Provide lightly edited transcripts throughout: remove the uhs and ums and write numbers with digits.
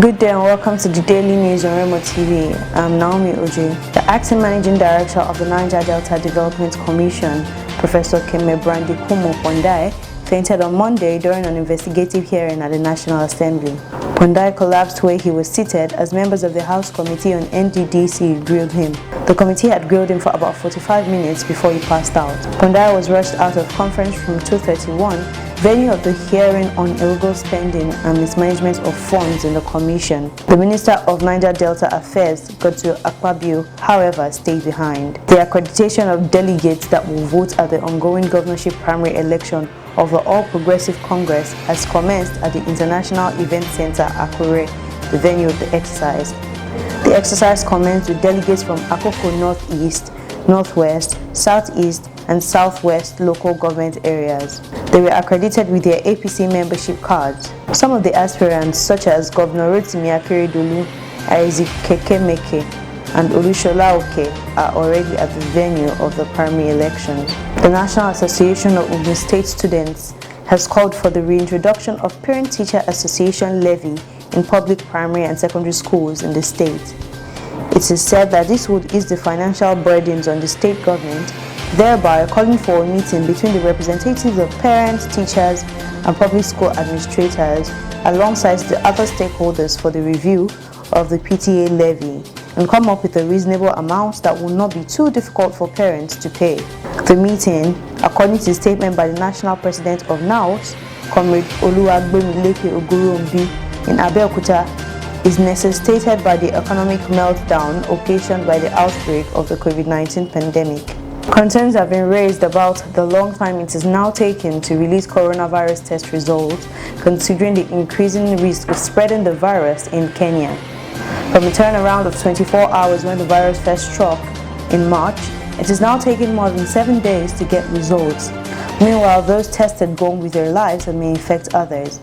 Good day and welcome to the Daily News on Remo TV. I'm Naomi Oji. The acting managing director of the Niger Delta Development Commission, Professor Keme Brandi Kumo Pondai, fainted on Monday during an investigative hearing at the National Assembly. Pondai collapsed where he was seated as members of the House Committee on NDDC grilled him. The committee had grilled him for about 45 minutes before he passed out. Pondai was rushed out of conference room 231, venue of the hearing on illegal spending and mismanagement of funds in the commission. The Minister of Niger Delta Affairs, Godswill Akpabio, however, stayed behind. The accreditation of delegates that will vote at the ongoing governorship primary election of the All Progressive Congress has commenced at the International Event Center, Akure, the venue of the exercise. The exercise commenced with delegates from Akoko Northeast, Northwest, Southeast, and Southwest local government areas. They were accredited with their APC membership cards. Some of the aspirants, such as Governor Rotimi Akeredolu, Eazi and Olushola Oke, are already at the venue of the primary elections. The National Association of Ogun State Students has called for the reintroduction of Parent-Teacher Association levy in public primary and secondary schools in the state. It is said that this would ease the financial burdens on the state government, thereby calling for a meeting between the representatives of parents, teachers, and public school administrators, alongside the other stakeholders for the review of the PTA levy and come up with a reasonable amount that will not be too difficult for parents to pay. The meeting, according to a statement by the national president of NAOS, Comrade Oluwagbemileke Ogurumbi, in Abeokuta, is necessitated by the economic meltdown occasioned by the outbreak of the COVID-19 pandemic. Concerns have been raised about the long time it is now taking to release coronavirus test results, considering the increasing risk of spreading the virus in Kenya. From a turnaround of 24 hours when the virus first struck in March, it is now taking more than 7 days to get results. Meanwhile, those tested go on with their lives and may infect others.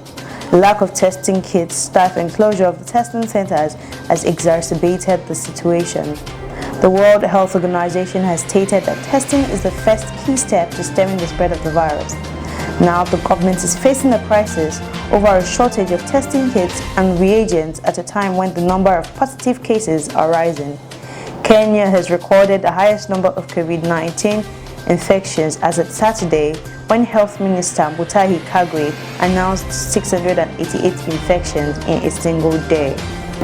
The lack of testing kits, staff, and closure of the testing centers has exacerbated the situation. The World Health Organization has stated that testing is the first key step to stemming the spread of the virus. Now, the government is facing a crisis over a shortage of testing kits and reagents at a time when the number of positive cases are rising. Kenya has recorded the highest number of COVID-19 infections as of Saturday, when Health Minister Mutahi Kagwe announced 688 infections in a single day.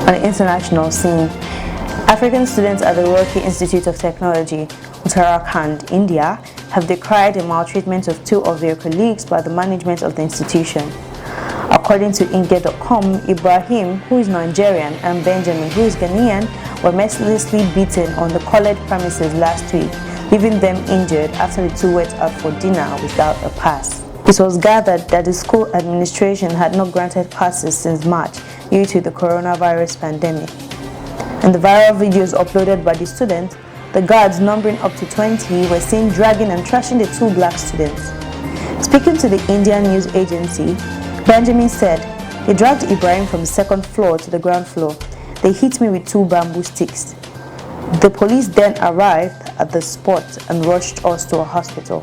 On the international scene, African students at the Roorkee Institute of Technology, Uttarakhand, India, have decried the maltreatment of two of their colleagues by the management of the institution. According to Inge.com, Ibrahim, who is Nigerian, and Benjamin, who is Ghanaian, were mercilessly beaten on the college premises last week, leaving them injured after the two went out for dinner without a pass. It was gathered that the school administration had not granted passes since March due to the coronavirus pandemic. In the viral videos uploaded by the students, the guards, numbering up to 20, were seen dragging and trashing the two black students. Speaking to the Indian news agency, Benjamin said, "They dragged Ibrahim from the second floor to the ground floor. They hit me with two bamboo sticks. The police then arrived at the spot and rushed us to a hospital."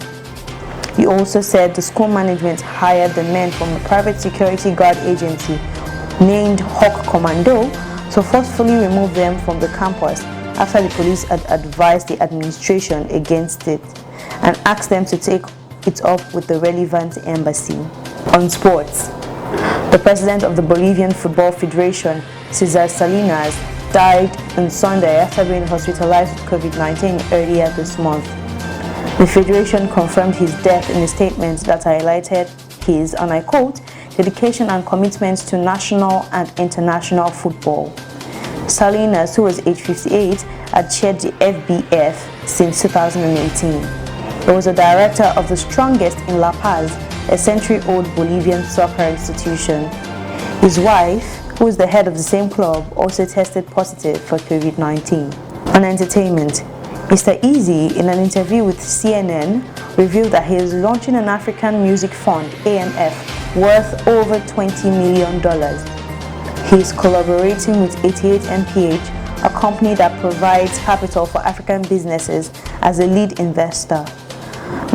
He also said the school management hired the men from a private security guard agency named Hawk Commando to forcefully remove them from the campus after the police had advised the administration against it and asked them to take it up with the relevant embassy. On sports, the president of the Bolivian Football Federation, Cesar Salinas, died on Sunday after being hospitalized with COVID-19 earlier this month. The federation confirmed his death in a statement that highlighted his, and I quote, dedication and commitment to national and international football. Salinas, who was age 58, had chaired the FBF since 2018. He was a director of the strongest in La Paz, a century-old Bolivian soccer institution. His wife, who is the head of the same club, also tested positive for COVID-19. On entertainment, Mr. Eazi, in an interview with CNN, revealed that he is launching an African Music Fund, AMF, worth over $20 million. He is collaborating with 88MPH, a company that provides capital for African businesses, as a lead investor.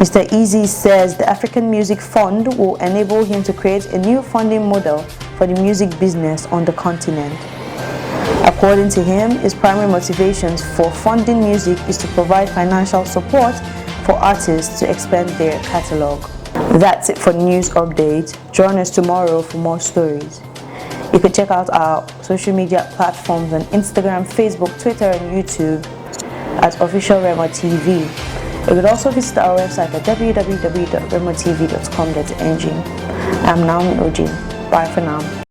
Mr. Eazi says the African Music Fund will enable him to create a new funding model for the music business on the continent. According to him, his primary motivations for funding music is to provide financial support for artists to expand their catalog. That's it for news updates. Join us tomorrow for more stories. You can check out our social media platforms on Instagram, Facebook, Twitter, and YouTube at Official Rema TV. You could also visit our website at www.remotv.com.ng. I'm Naomi Oji. Bye for now.